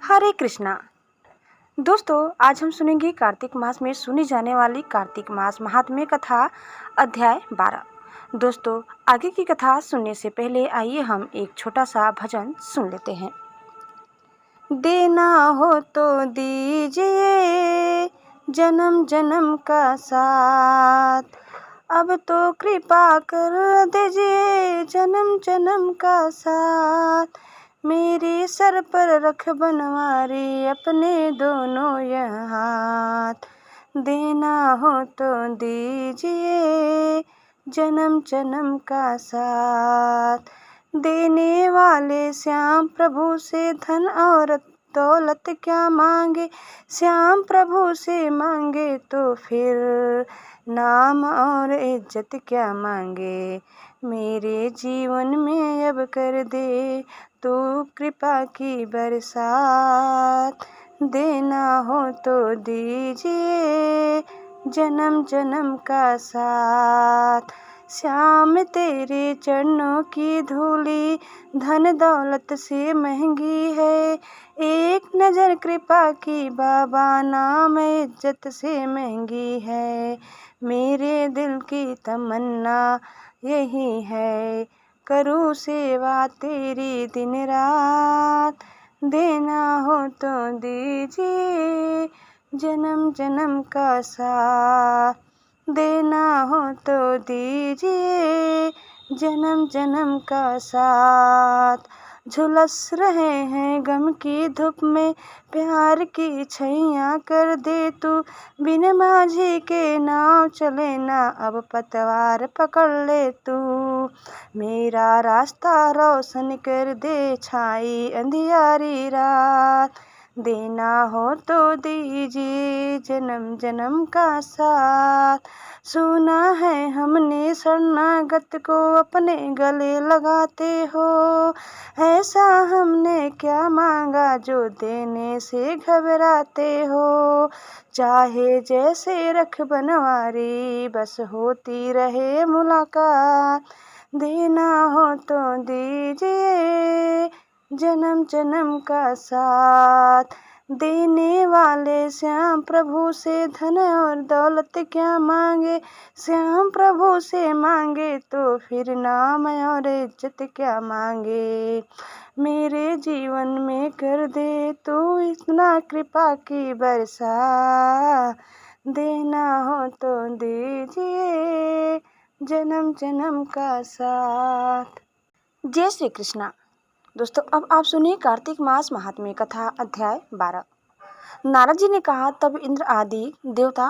हरे कृष्णा। दोस्तों, आज हम सुनेंगे कार्तिक मास में सुनी जाने वाली कार्तिक मास महात्म्य कथा अध्याय 12। दोस्तों, आगे की कथा सुनने से पहले आइए हम एक छोटा सा भजन सुन लेते हैं। देना हो तो दीजिए जन्म जन्म का साथ, अब तो कृपा कर दीजिए जन्म जन्म का साथ। मेरे सर पर रख बनवारी अपने दोनों यह हाथ, देना हो तो दीजिए जन्म जन्म का साथ। देने वाले श्याम प्रभु से धन और दौलत क्या मांगे, श्याम प्रभु से मांगे तो फिर नाम और इज्जत क्या मांगे। मेरे जीवन में अब कर दे तो कृपा की बरसात, देना हो तो दीजिए जन्म जन्म का साथ। श्याम तेरे चरणों की धूली धन दौलत से महंगी है, एक नज़र कृपा की बाबा नाम इज्जत से महंगी है। मेरे दिल की तमन्ना यही है, करूँ सेवा तेरी दिन रात, देना हो तो दीजिए जन्म जन्म का साथ, देना हो तो दीजिए जन्म जन्म का साथ। झुलस रहे हैं गम की धूप में, प्यार की छैया कर दे तू, बिन माझी के नाव चले ना, अब पतवार पकड़ ले तू। मेरा रास्ता रोशन कर दे छाई अंधियारी रात, देना हो तो दीजिए जन्म जन्म का साथ। सुना है हमने शरणागत को अपने गले लगाते हो, ऐसा हमने क्या मांगा जो देने से घबराते हो। चाहे जैसे रख बनवारी बस होती रहे मुलाकात, देना हो तो दीजिए जन्म जन्म का साथ। देने वाले श्याम प्रभु से धन और दौलत क्या मांगे, श्याम प्रभु से मांगे तो फिर नाम और इज्जत क्या मांगे। मेरे जीवन में कर दे तो इतना कृपा की बरसा, देना हो तो दीजिए जन्म जन्म का साथ। जय श्री कृष्णा। दोस्तों, अब आप सुनिए कार्तिक मास महात्म्य कथा अध्याय 12। नारद जी ने कहा, तब इंद्र आदि देवता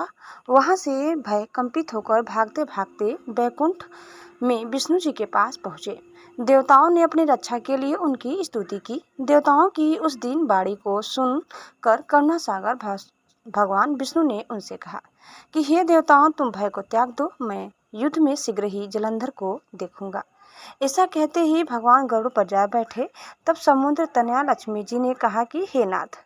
वहां से भय कंपित होकर भागते भागते बैकुंठ में विष्णु जी के पास पहुँचे। देवताओं ने अपनी रक्षा के लिए उनकी स्तुति की। देवताओं की उस दिन वाणी को सुनकर करुणा सागर भगवान विष्णु ने उनसे कहा कि हे देवताओं, तुम भय को त्याग दो, मैं युद्ध में शीघ्र ही जलंधर को देखूंगा। ऐसा कहते ही भगवान गरुड़ पर जा बैठे। तब समुद्र तनया लक्ष्मी जी ने कहा कि हे नाथ,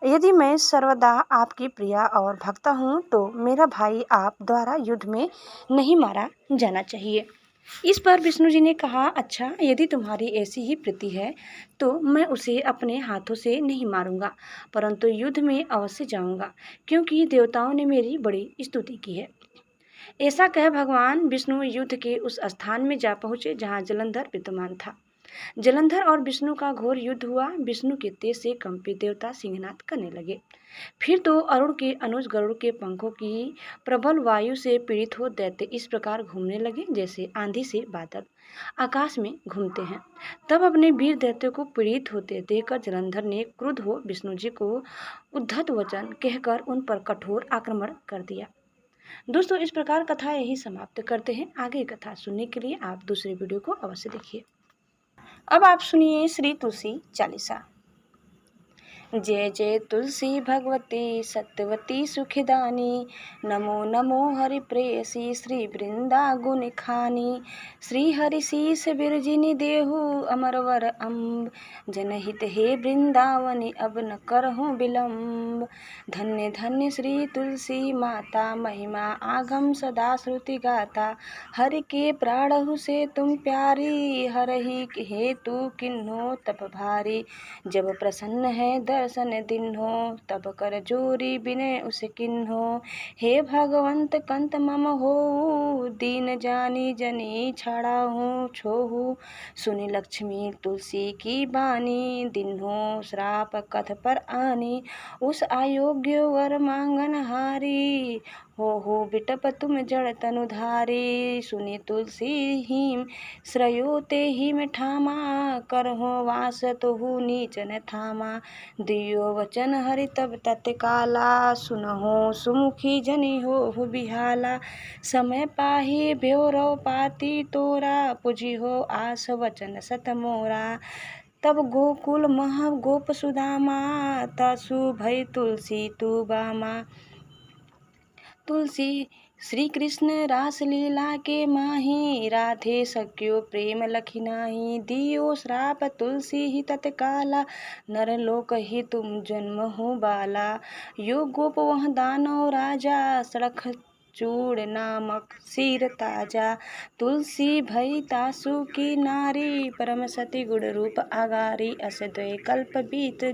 यदि मैं सर्वदा आपकी प्रिया और भक्त हूँ तो मेरा भाई आप द्वारा युद्ध में नहीं मारा जाना चाहिए। इस पर विष्णु जी ने कहा, अच्छा, यदि तुम्हारी ऐसी ही प्रीति है तो मैं उसे अपने हाथों से नहीं मारूंगा, परंतु युद्ध में अवश्य जाऊंगा, क्योंकि देवताओं ने मेरी बड़ी स्तुति की है। ऐसा कह भगवान विष्णु युद्ध के उस स्थान में जा पहुँचे जहाँ जलंधर विद्यमान था। जलंधर और विष्णु का घोर युद्ध हुआ। विष्णु के तेज से कंपित देवता सिंहनाद करने लगे। फिर तो अरुण के अनुज गरुड़ के पंखों की प्रबल वायु से पीड़ित हो दैत्य इस प्रकार घूमने लगे जैसे आंधी से बादल आकाश में घूमते हैं। तब अपने वीर दैत्य को पीड़ित होते देखकर जलंधर ने क्रुद्ध हो विष्णु जी को उद्धत वचन कहकर उन पर कठोर आक्रमण कर दिया। दोस्तों, इस प्रकार कथा यही समाप्त करते हैं। आगे कथा सुनने के लिए आप दूसरे वीडियो को अवश्य देखिए। अब आप सुनिए श्री तुलसी चालीसा। जय जय तुलसी भगवती सत्यवती सुखदानी, नमो नमो हरि प्रेयसी श्री वृंदा गुण खानी। श्री हरि शीस बिरजिनी देहु अमरवर अम्ब, जनहित हे वृंदावनी अब न करहूँ विलम्ब। धन्य धन्य श्री तुलसी माता, महिमा आगम सदा श्रुति गाता। हरि के प्राणहु से तुम प्यारी, हरहि हेतु किन्हो तप भारी। जब प्रसन्न है दर्शन दिन्हो, तब कर जोरी बिनय उस किन्हो। हे भगवंत कंत मम होऊ, दीन जानी जनी छाड़ा हूँ छोहू। सुनि लक्ष्मी तुलसी की बानी, दिन्हो श्राप कथ पर आनी। उस अयोग्य वर मांगन हारी, हो बिटप तुम जड़ तनुधारी। सुनि तुलसी हिम श्रयो ते हिम ठामा, करहो वास तुहु नीच न थामा। दियो वचन हरि तब तत्काला, सुनहो सुमुखी जनि हो बिहाला। समय पाही भ्योरव पाती तोरा, पुजी हो आस वचन सत मोरा। तब गोकुल मह गोप सुदामा, तासु भई तुलसी तू बामा। तुलसी श्री कृष्ण रास लीला के माही, राधे सक्यो प्रेम लखी नाही। दियो श्राप तुलसी ही तत्काला, नर लोक ही तुम जन्म हो बाला। यो गोप वह दानव राजा, सड़ख चूड़ नामक सिर ताजा। तुलसी भई तासु की नारी, परम सती गुण रूप आगारी। अस द्वै कल्प बीत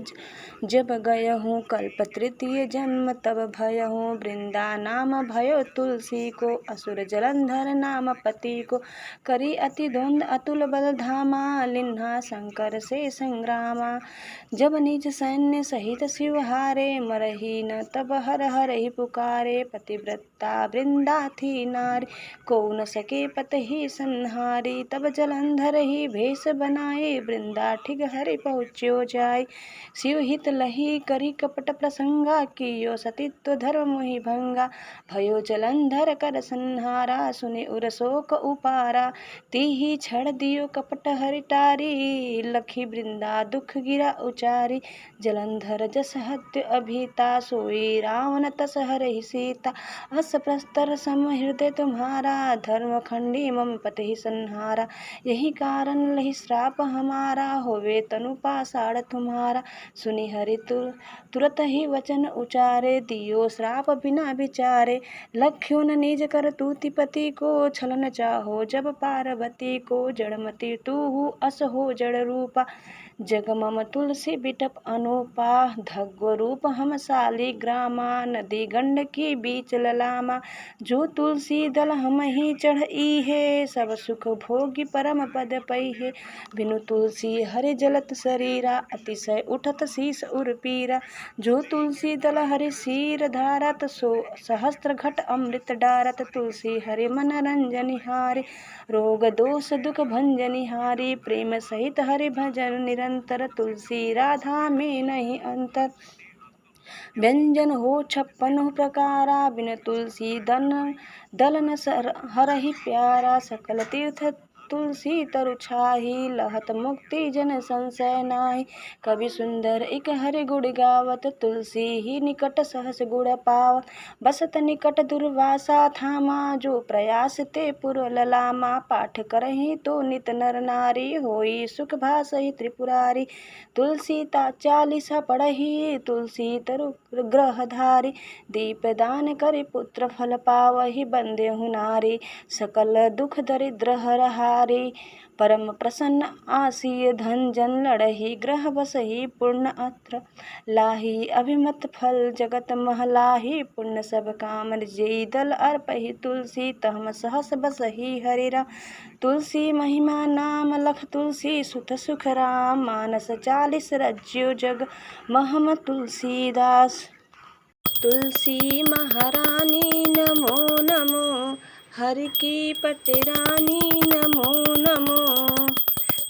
जब गयहूँ, कल्प तृतीय जन्म तब भयहूँ। वृंदा नाम भयो तुलसी को, असुर जलंधर नाम पति को। करी अति द्वंद अतुल बल धामा, लिन्हा शंकर से संग्रामा। जब निज सैन्य सहित शिव हारे, मरही न तब हर हर ही पुकारे। पतिव्रता वृंदा थी नारी, को न सके पत ही संहारी। तब जलंधर ही भेष बनाए, वृंदा ठिग हरि पहुँच्यो जाय। शिव हित लही करी कपट प्रसंगा, कियो सतीत्व धर्म मोहि भंगा। भयो जलंधर कर संहारा, सुनि उर शोक उपारा। तिहि छड़ दियो कपट हरि टारी, लखी वृंदा दुख गिरा उचारी। जलंधर जस हत्य अभिता, सोई रावण तस हरहि सीता। अस प्रस्तर सम हृदय तुम्हारा, धर्म खंडी मम पति संहारा। यही कारण लही श्राप हमारा, होवे तनु पाषाण तुम्हारा। सुनि हरि तुरत ही वचन उचारे, दियो श्राप बिना विचारे। लख्यो न निज कर तूति पति को, छलन चाहो जब पार्वती को। जड़मति तूहु अस हो जड़ रूपा, जग मम तुलसी बिटप अनूपा। धग्व रूप हम साली ग्रामा, नदी गंडकी बीच ललामा। जो तुलसी दल हम ही चढ़ई है, सब सुख भोगी परम पद पई है। बिनु तुलसी हरि जलत शरीरा, अतिशय उठत शीस उर पीरा। जो तुलसी दल हरि शीर धारत, सो सहस्त्र घट अमृत डारत। तुलसी हरि मन रंजनि हारी, रोग दोष दुख भंजनि हारी। प्रेम सहित हरि भजन निरंतर, तुलसी राधा में नहीं अंतर। व्यंजन हो 56 प्रकारा, बिन तुलसी दलन हरहि प्यारा। सकल तीर्थ तुलसी तरु छाही, लहत मुक्ति जन संशय नाही। कवि सुंदर इक हरि गुण गावत, तुलसी ही निकट सहस गुण पावत। बसत निकट दुर्वासा थामा, जो प्रयास ते पुर ललामा। पाठ करहि तो नित नर नारी, होई सुख भासहि त्रिपुरारी। तुलसी ता 40 पढ़ही, तुलसी तरु ग्रह धारी। दीप दान करि पुत्र फल पावहि, बंदेहु नारी। सकल दुख दरिद्र हर हारी, परम प्रसन्न आसीय धन जन लड़ही। ग्रह बसही पूर्ण अत्र लाही, अभिमत फल जगत महलाही। पुण्य सब काम जेई दल अर्पहि, तुलसी तहम सहस बसही हरि राम। तुलसी महिमा नाम लख तुलसी, सुत सुख राम। मानस 40 रज्यो जग महम तुलसीदास। तुलसी महारानी नमो नमो, हरि की पटरानी नमो नमो।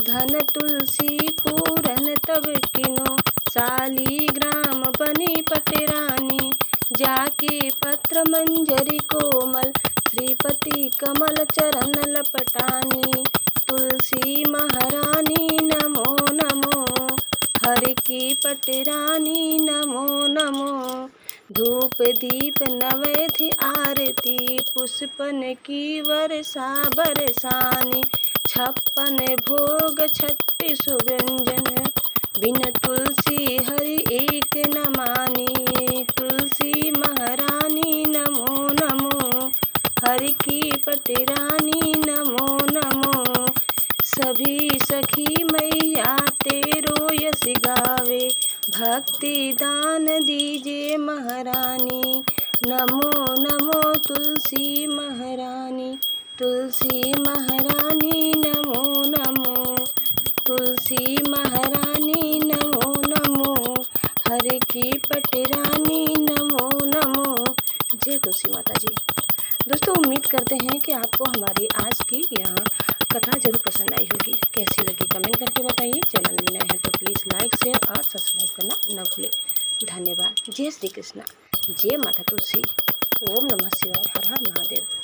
धन तुलसी पूरन तब किनो, सालीग्राम बनी पटरानी। जाके पत्र मंजरी कोमल, श्रीपति कमल चरण लपटानी। तुलसी महारानी नमो नमो, हरि की पटरानी नमो नमो। धूप दीप नवैधि आरती, पुष्पन की वर्षा बरसानी। 56 भोग 36 व्यंजन, बिन तुलसी हरि एक न मानी। तुलसी महारानी नमो नमो, हरि की पटरानी नमो नमो। सभी सखी मैया तेरो यश गावे, भक्ति दान दीजिए महारानी। नमो नमो तुलसी महारानी, तुलसी महारानी नमो नमो, तुलसी महारानी नमो नमो, हरे की पटरानी नमो नमो। जय तुलसी माता जी। दोस्तों उम्मीद करते हैं कि आपको हमारी आज की यह कथा जरूर पसंद आई होगी। कैसी लगी कमेंट करके बताइए। चैनल में नए हैं तो प्लीज़ लाइक शेयर और सब्सक्राइब करना न भूलें। धन्यवाद। जय श्री कृष्णा, जय माता तुलसी। ओम नमः शिवाय। हर हर महादेव।